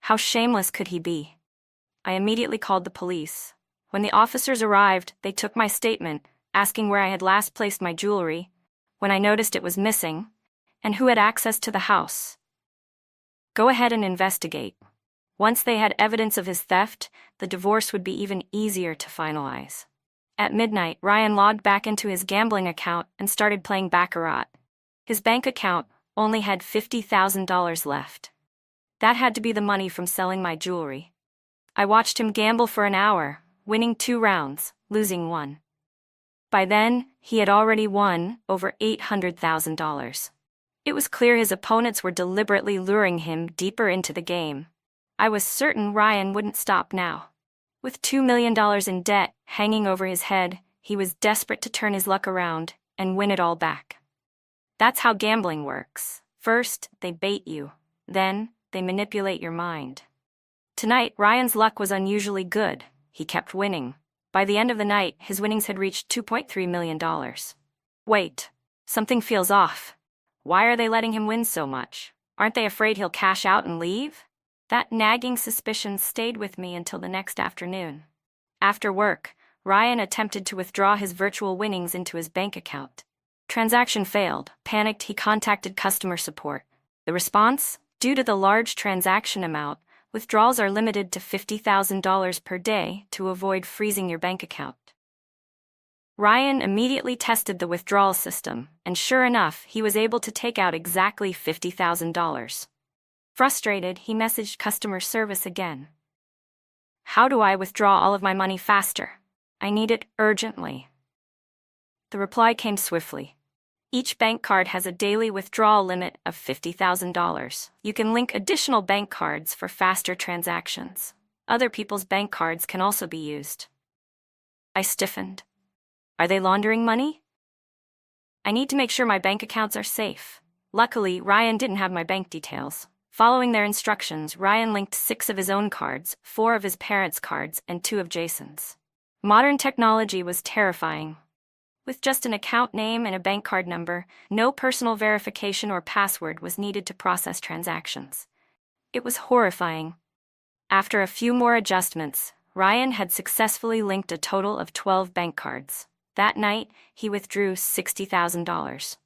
How shameless could he be? I immediately called the police. When the officers arrived, they took my statement, asking where I had last placed my jewelry, when I noticed it was missing, and who had access to the house. Go ahead and investigate. Once they had evidence of his theft, the divorce would be even easier to finalize. At midnight, Ryan logged back into his gambling account and started playing baccarat. His bank account only had $50,000 left. That had to be the money from selling my jewelry. I watched him gamble for an hour, winning 2 rounds, losing 1. By then, he had already won over $800,000. It was clear his opponents were deliberately luring him deeper into the game. I was certain Ryan wouldn't stop now. With $2 million in debt hanging over his head, he was desperate to turn his luck around and win it all back. That's how gambling works. First, they bait you. Then, they manipulate your mind. Tonight, Ryan's luck was unusually good. He kept winning. By the end of the night, his winnings had reached $2.3 million. Wait, something feels off. Why are they letting him win so much? Aren't they afraid he'll cash out and leave? That nagging suspicion stayed with me until the next afternoon. After work, Ryan attempted to withdraw his virtual winnings into his bank account. Transaction failed. Panicked, he contacted customer support. The response? Due to the large transaction amount, withdrawals are limited to $50,000 per day to avoid freezing your bank account. Ryan immediately tested the withdrawal system, and sure enough, he was able to take out exactly $50,000. Frustrated, he messaged customer service again. "How do I withdraw all of my money faster? I need it urgently." The reply came swiftly. Each bank card has a daily withdrawal limit of $50,000. You can link additional bank cards for faster transactions. Other people's bank cards can also be used. I stiffened. Are they laundering money? I need to make sure my bank accounts are safe. Luckily, Ryan didn't have my bank details. Following their instructions, Ryan linked 6 of his own cards, 4 of his parents' cards, and 2 of Jason's. Modern technology was terrifying. With just an account name and a bank card number, no personal verification or password was needed to process transactions. It was horrifying. After a few more adjustments, Ryan had successfully linked a total of 12 bank cards. That night, he withdrew $60,000.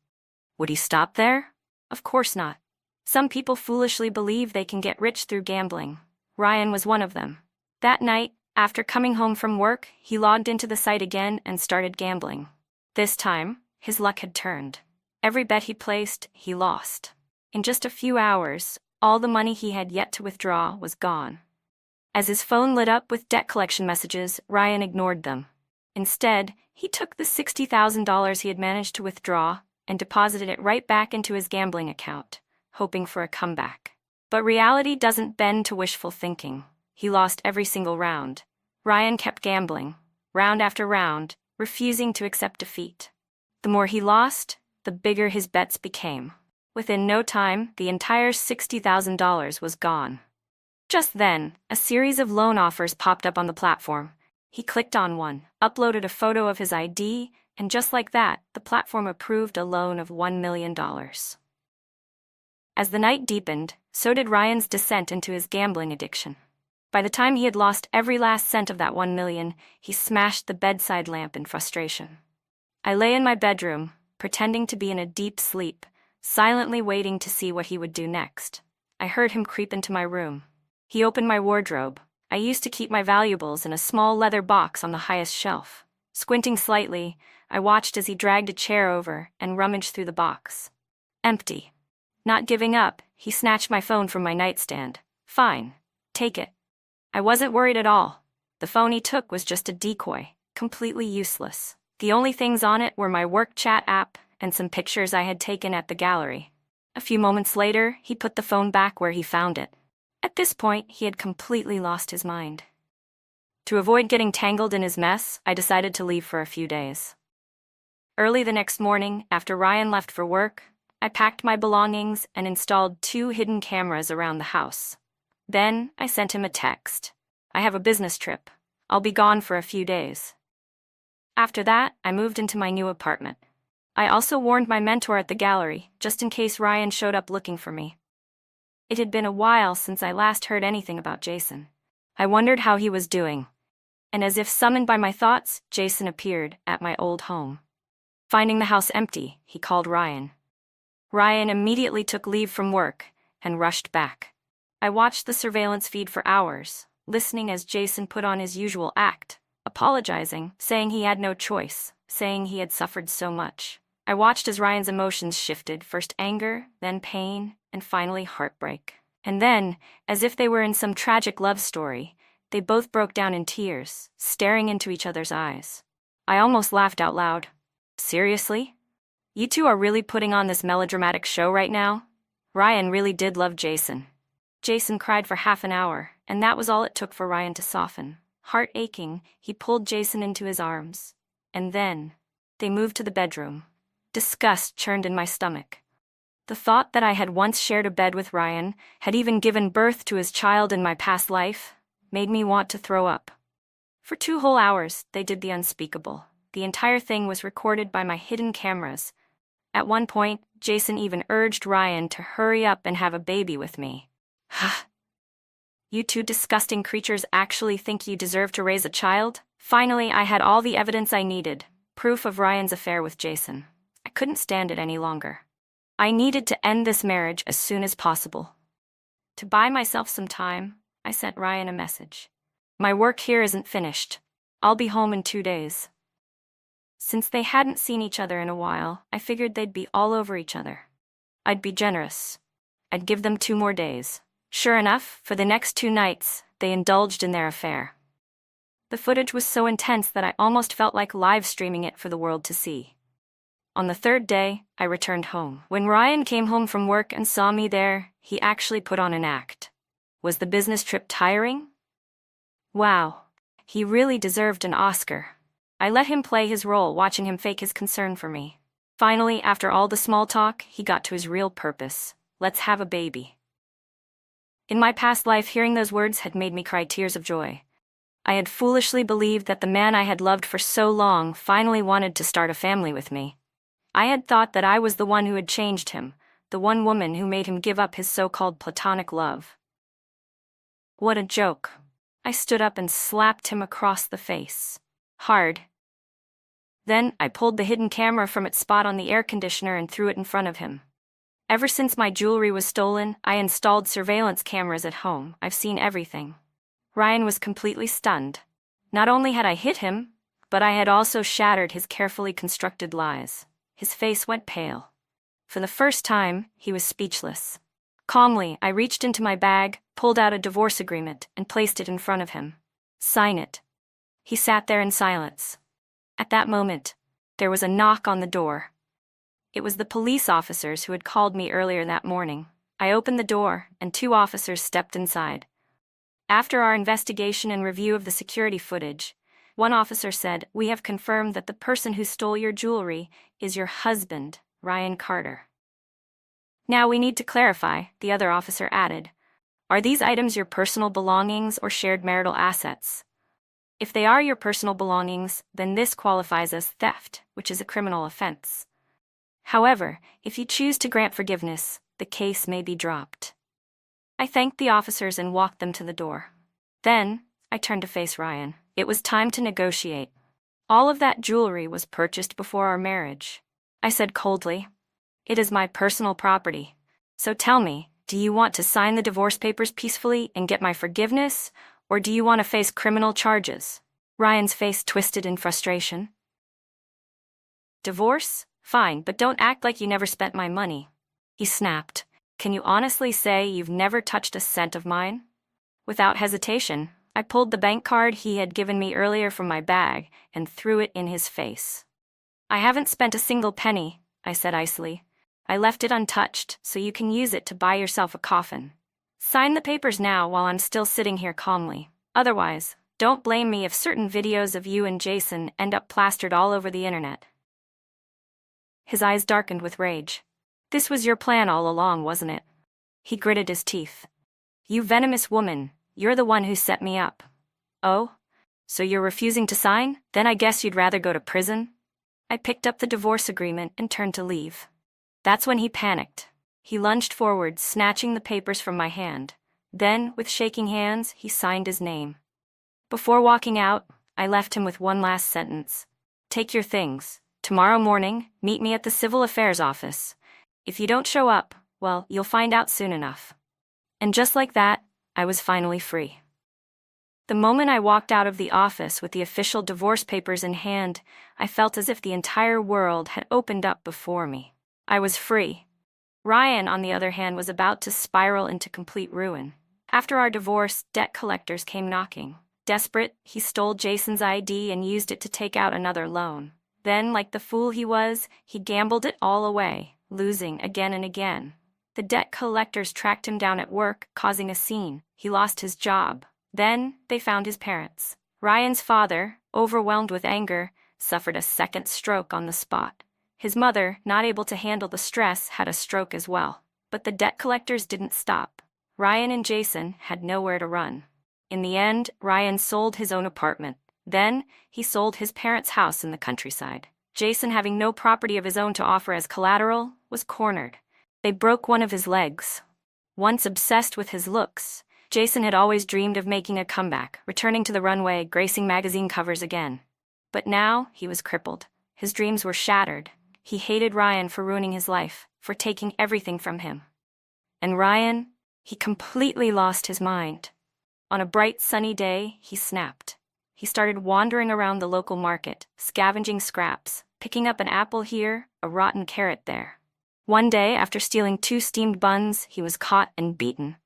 Would he stop there? Of course not. Some people foolishly believe they can get rich through gambling. Ryan was one of them. That night, after coming home from work, he logged into the site again and started gambling. This time, his luck had turned. Every bet he placed, he lost. In just a few hours, all the money he had yet to withdraw was gone. As his phone lit up with debt collection messages, Ryan ignored them. Instead, he took the $60,000 he had managed to withdraw and deposited it right back into his gambling account, hoping for a comeback. But reality doesn't bend to wishful thinking. He lost every single round. Ryan kept gambling, round after round, refusing to accept defeat. The more he lost, the bigger his bets became. Within no time, the entire $60,000 was gone. Just then, a series of loan offers popped up on the platform. He clicked on one, uploaded a photo of his ID, and just like that, the platform approved a loan of $1 million. As the night deepened, so did Ryan's descent into his gambling addiction. By the time he had lost every last cent of that $1 million, he smashed the bedside lamp in frustration. I lay in my bedroom, pretending to be in a deep sleep, silently waiting to see what he would do next. I heard him creep into my room. He opened my wardrobe. I used to keep my valuables in a small leather box on the highest shelf. Squinting slightly, I watched as he dragged a chair over and rummaged through the box. Empty. Not giving up, he snatched my phone from my nightstand. Fine. Take it. I wasn't worried at all. The phone he took was just a decoy, completely useless. The only things on it were my work chat app and some pictures I had taken at the gallery. A few moments later, he put the phone back where he found it. At this point, he had completely lost his mind. To avoid getting tangled in his mess, I decided to leave for a few days. Early the next morning, after Ryan left for work, I packed my belongings and installed 2 hidden cameras around the house. Then, I sent him a text. I have a business trip. I'll be gone for a few days. After that, I moved into my new apartment. I also warned my mentor at the gallery, just in case Ryan showed up looking for me. It had been a while since I last heard anything about Jason. I wondered how he was doing. And as if summoned by my thoughts, Jason appeared at my old home. Finding the house empty, he called Ryan. Ryan immediately took leave from work and rushed back. I watched the surveillance feed for hours, listening as Jason put on his usual act, apologizing, saying he had no choice, saying he had suffered so much. I watched as Ryan's emotions shifted, first anger, then pain, and finally heartbreak. And then, as if they were in some tragic love story, they both broke down in tears, staring into each other's eyes. I almost laughed out loud. Seriously? You two are really putting on this melodramatic show right now? Ryan really did love Jason. Jason cried for half an hour, and that was all it took for Ryan to soften. Heart aching, he pulled Jason into his arms. And then, they moved to the bedroom. Disgust churned in my stomach. The thought that I had once shared a bed with Ryan, had even given birth to his child in my past life, made me want to throw up. For 2 whole hours, they did the unspeakable. The entire thing was recorded by my hidden cameras. At one point, Jason even urged Ryan to hurry up and have a baby with me. You two disgusting creatures actually think you deserve to raise a child? Finally, I had all the evidence I needed, proof of Ryan's affair with Jason. I couldn't stand it any longer. I needed to end this marriage as soon as possible. To buy myself some time, I sent Ryan a message. My work here isn't finished. I'll be home in 2 days. Since they hadn't seen each other in a while, I figured they'd be all over each other. I'd be generous. I'd give them 2 more days. Sure enough, for the next 2 nights, they indulged in their affair. The footage was so intense that I almost felt like live streaming it for the world to see. On the 3rd day, I returned home. When Ryan came home from work and saw me there, he actually put on an act. Was the business trip tiring? Wow, he really deserved an Oscar. I let him play his role, watching him fake his concern for me. Finally, after all the small talk, he got to his real purpose. Let's have a baby. In my past life, hearing those words had made me cry tears of joy. I had foolishly believed that the man I had loved for so long finally wanted to start a family with me. I had thought that I was the one who had changed him, the one woman who made him give up his so-called platonic love. What a joke. I stood up and slapped him across the face. Hard. Then, I pulled the hidden camera from its spot on the air conditioner and threw it in front of him. Ever since my jewelry was stolen, I installed surveillance cameras at home. I've seen everything. Ryan was completely stunned. Not only had I hit him, but I had also shattered his carefully constructed lies. His face went pale. For the first time, he was speechless. Calmly, I reached into my bag, pulled out a divorce agreement, and placed it in front of him. Sign it. He sat there in silence. At that moment, there was a knock on the door. It was the police officers who had called me earlier that morning. I opened the door, and 2 officers stepped inside. After our investigation and review of the security footage, one officer said, "We have confirmed that the person who stole your jewelry is your husband, Ryan Carter." "Now we need to clarify," the other officer added. "Are these items your personal belongings or shared marital assets?" If they are your personal belongings, then this qualifies as theft, which is a criminal offense. However, if you choose to grant forgiveness, the case may be dropped. I thanked the officers and walked them to the door. Then, I turned to face Ryan. It was time to negotiate. All of that jewelry was purchased before our marriage. I said coldly, "It is my personal property. So tell me, do you want to sign the divorce papers peacefully and get my forgiveness, or do you want to face criminal charges?" Ryan's face twisted in frustration. "Divorce? Fine, but don't act like you never spent my money," he snapped. "Can you honestly say you've never touched a cent of mine?" Without hesitation, I pulled the bank card he had given me earlier from my bag and threw it in his face. "I haven't spent a single penny," I said icily. "I left it untouched, so you can use it to buy yourself a coffin. Sign the papers now while I'm still sitting here calmly. Otherwise, don't blame me if certain videos of you and Jason end up plastered all over the internet." His eyes darkened with rage. "This was your plan all along, wasn't it?" He gritted his teeth. "You venomous woman, you're the one who set me up." "Oh? So you're refusing to sign? Then I guess you'd rather go to prison?" I picked up the divorce agreement and turned to leave. That's when he panicked. He lunged forward, snatching the papers from my hand. Then, with shaking hands, he signed his name. Before walking out, I left him with one last sentence. "Take your things. Tomorrow morning, meet me at the Civil Affairs office. If you don't show up, well, you'll find out soon enough." And just like that, I was finally free. The moment I walked out of the office with the official divorce papers in hand, I felt as if the entire world had opened up before me. I was free. Ryan, on the other hand, was about to spiral into complete ruin. After our divorce, debt collectors came knocking. Desperate, he stole Jason's ID and used it to take out another loan. Then, like the fool he was, he gambled it all away, losing again and again. The debt collectors tracked him down at work, causing a scene. He lost his job. Then, they found his parents. Ryan's father, overwhelmed with anger, suffered a second stroke on the spot. His mother, not able to handle the stress, had a stroke as well. But the debt collectors didn't stop. Ryan and Jason had nowhere to run. In the end, Ryan sold his own apartment. Then, he sold his parents' house in the countryside. Jason, having no property of his own to offer as collateral, was cornered. They broke one of his legs. Once obsessed with his looks, Jason had always dreamed of making a comeback, returning to the runway, gracing magazine covers again. But now, he was crippled. His dreams were shattered. He hated Ryan for ruining his life, for taking everything from him. And Ryan, he completely lost his mind. On a bright, sunny day, he snapped. He started wandering around the local market, scavenging scraps, picking up an apple here, a rotten carrot there. One day, after stealing 2 steamed buns, he was caught and beaten.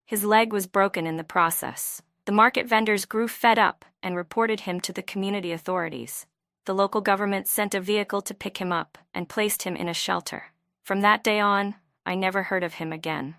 His leg was broken in the process. The market vendors grew fed up and reported him to the community authorities. The local government sent a vehicle to pick him up and placed him in a shelter. From that day on, I never heard of him again.